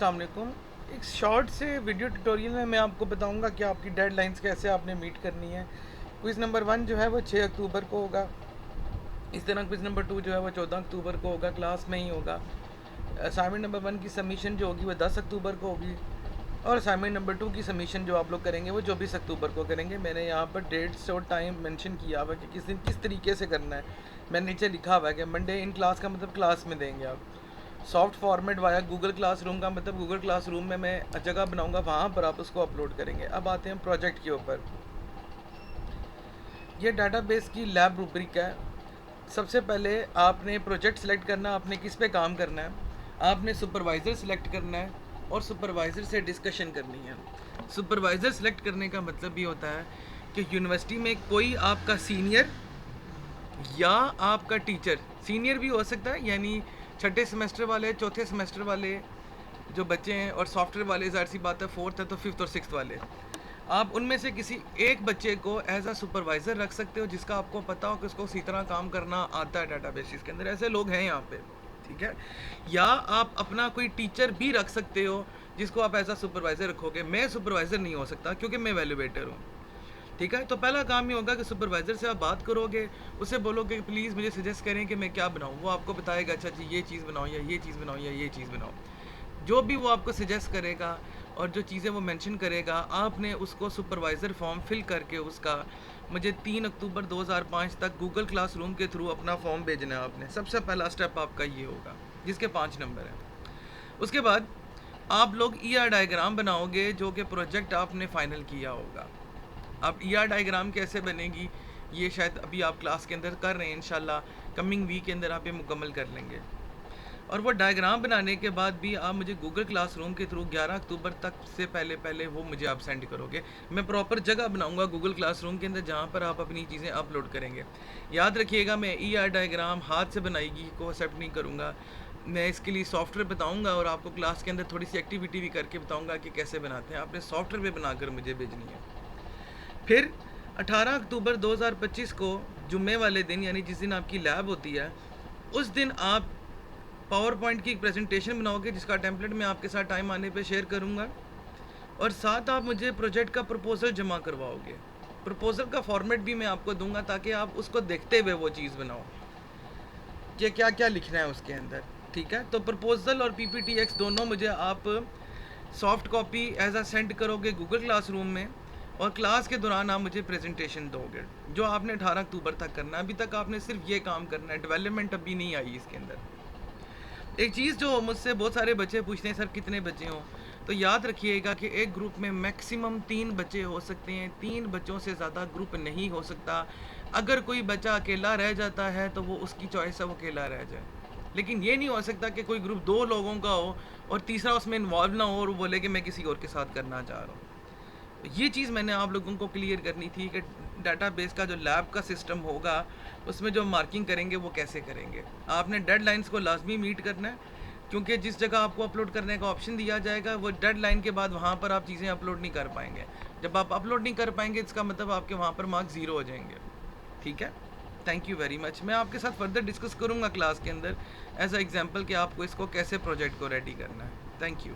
अस्सलाम वालेकुम। एक शॉर्ट से वीडियो ट्यूटोरियल में मैं आपको बताऊंगा कि आपकी डेडलाइंस कैसे आपने मीट करनी है। क्विज़ नंबर 1 जो है वो 6 अक्टूबर को होगा। इस तरह क्विज़ नंबर 2 जो है वो 14 अक्टूबर को होगा, क्लास में ही होगा। असाइनमेंट नंबर 1 की सबमिशन जो होगी वो 10 अक्टूबर को होगी, और असाइनमेंट नंबर 2 की सबमिशन जो आप लोग करेंगे वो 24 अक्टूबर को करेंगे। मैंने यहाँ पर डेट्स और टाइम मेंशन किया हुआ है कि किस दिन किस तरीके से करना है। मैंने नीचे लिखा हुआ है कि मंडे इन क्लास का मतलब क्लास में देंगे आप। Soft format via Google classroom का मतलब गूगल क्लासरूम में मैं जगह बनाऊंगा, वहाँ पर आप उसको अपलोड करेंगे। अब आते हैं प्रोजेक्ट के ऊपर। ये डाटाबेस की लैब रूब्रिक है। सबसे पहले आपने प्रोजेक्ट सेलेक्ट करना, आपने किस पे काम करना है, आपने सुपरवाइज़र सेलेक्ट करना है और सुपरवाइज़र से डिस्कशन करनी है। सुपरवाइज़र सेलेक्ट करने का मतलब ये होता है कि यूनिवर्सिटी में कोई आपका सीनियर या आपका टीचर, सीनियर भी हो सकता है, यानी छठे सेमेस्टर वाले, चौथे सेमेस्टर वाले जो बच्चे हैं, और सॉफ्टवेयर वाले ज़ाहिर सी बात है फोर्थ है तो फिफ्थ और सिक्स्थ वाले, आप उनमें से किसी एक बच्चे को एज अ सुपरवाइज़र रख सकते हो जिसका आपको पता हो कि उसको उसी तरह काम करना आता है डाटाबेसिस के अंदर। ऐसे लोग हैं यहाँ पे, ठीक है। या आप अपना कोई टीचर भी रख सकते हो जिसको आप एज अ सुपरवाइज़र रखोगे। मैं सुपरवाइज़र नहीं हो सकता क्योंकि मैं वैल्यूएटर हूँ, ठीक है। तो पहला काम ये होगा कि सुपरवाइज़र से आप बात करोगे, उससे बोलोगे कि प्लीज़ मुझे सजेस्ट करें कि मैं क्या बनाऊँ। वो आपको बताएगा अच्छा जी ये चीज़ बनाओ, या ये चीज़ बनाओ, या ये चीज़ बनाओ। जो भी वो आपको सजेस्ट करेगा और जो चीज़ें वो मेंशन करेगा, आपने उसको सुपरवाइज़र फॉर्म फिल करके उसका मुझे 3 अक्टूबर 2005 तक गूगल क्लासरूम के थ्रू अपना फॉर्म भेजना है आपने। सबसे पहला स्टेप आपका ये होगा, जिसके 5 नंबर हैं। उसके बाद आप लोग ईआर डायग्राम बनाओगे जो कि प्रोजेक्ट आपने फाइनल किया होगा। अब ईआर डायग्राम कैसे बनेगी ये शायद अभी आप क्लास के अंदर कर रहे हैं, इंशाल्लाह कमिंग वीक के अंदर आप ये मुकम्मल कर लेंगे। और वो डायग्राम बनाने के बाद भी आप मुझे गूगल क्लासरूम के थ्रू 11 अक्टूबर तक से पहले पहले वो मुझे आप सेंड करोगे। मैं प्रॉपर जगह बनाऊंगा गूगल क्लासरूम के अंदर जहाँ पर आप अपनी चीज़ें अपलोड करेंगे। याद रखिएगा, मैं ईआर डायग्राम हाथ से बनाएगी को एक्सेप्ट नहीं करूँगा। मैं इसके लिए सॉफ्टवेयर बताऊँगा और आपको क्लास के अंदर थोड़ी सी एक्टिविटी भी करके बताऊँगा कि कैसे बनाते हैं। आपने सॉफ्टवेयर भी बनाकर मुझे भेजनी है। फिर 18 अक्टूबर 2025 को जुम्मे वाले दिन, यानी जिस दिन आपकी लैब होती है, उस दिन आप पावर पॉइंट की एक प्रेजेंटेशन बनाओगे जिसका टेम्पलेट मैं आपके साथ टाइम आने पे शेयर करूँगा, और साथ आप मुझे प्रोजेक्ट का प्रपोज़ल जमा करवाओगे। प्रपोज़ल का फॉर्मेट भी मैं आपको दूंगा ताकि आप उसको देखते हुए वो चीज़ बनाओ कि क्या क्या लिखना है उसके अंदर, ठीक है। तो प्रपोज़ल और PPTX दोनों मुझे आप soft copy as a send करोगे गूगल क्लासरूम में, और क्लास के दौरान आप मुझे प्रेजेंटेशन दोगे जो आपने 18 अक्टूबर तक करना है। अभी तक आपने सिर्फ ये काम करना है, डेवलपमेंट अभी नहीं आई इसके अंदर। एक चीज़ जो मुझसे बहुत सारे बच्चे पूछते हैं सर कितने बच्चे हों, तो याद रखिएगा कि एक ग्रुप में मैक्सिमम 3 बच्चे हो सकते हैं। 3 बच्चों से ज़्यादा ग्रुप नहीं हो सकता। अगर कोई बच्चा अकेला रह जाता है तो वो उसकी चॉइस है, वो अकेला रह जाए। लेकिन ये नहीं हो सकता कि कोई ग्रुप 2 लोगों का हो और तीसरा उसमें इन्वॉल्व ना हो और वो बोले कि मैं किसी और के साथ करना चाह रहा हूँ। ये चीज़ मैंने आप लोगों को क्लियर करनी थी कि डाटाबेस का जो लैब का सिस्टम होगा उसमें जो मार्किंग करेंगे वो कैसे करेंगे। आपने डेडलाइंस को लाजमी मीट करना है, क्योंकि जिस जगह आपको अपलोड करने का ऑप्शन दिया जाएगा वो डेडलाइन के बाद वहाँ पर आप चीज़ें अपलोड नहीं कर पाएंगे। जब आप अपलोड नहीं कर पाएंगे इसका मतलब आपके वहाँ पर मार्क्स 0 हो जाएंगे, ठीक है। Thank you very much. मैं आपके साथ फर्दर डिस्कस करूँगा क्लास के अंदर एज अ एग्जाम्पल कि आपको इसको कैसे प्रोजेक्ट को रेडी करना है। Thank you.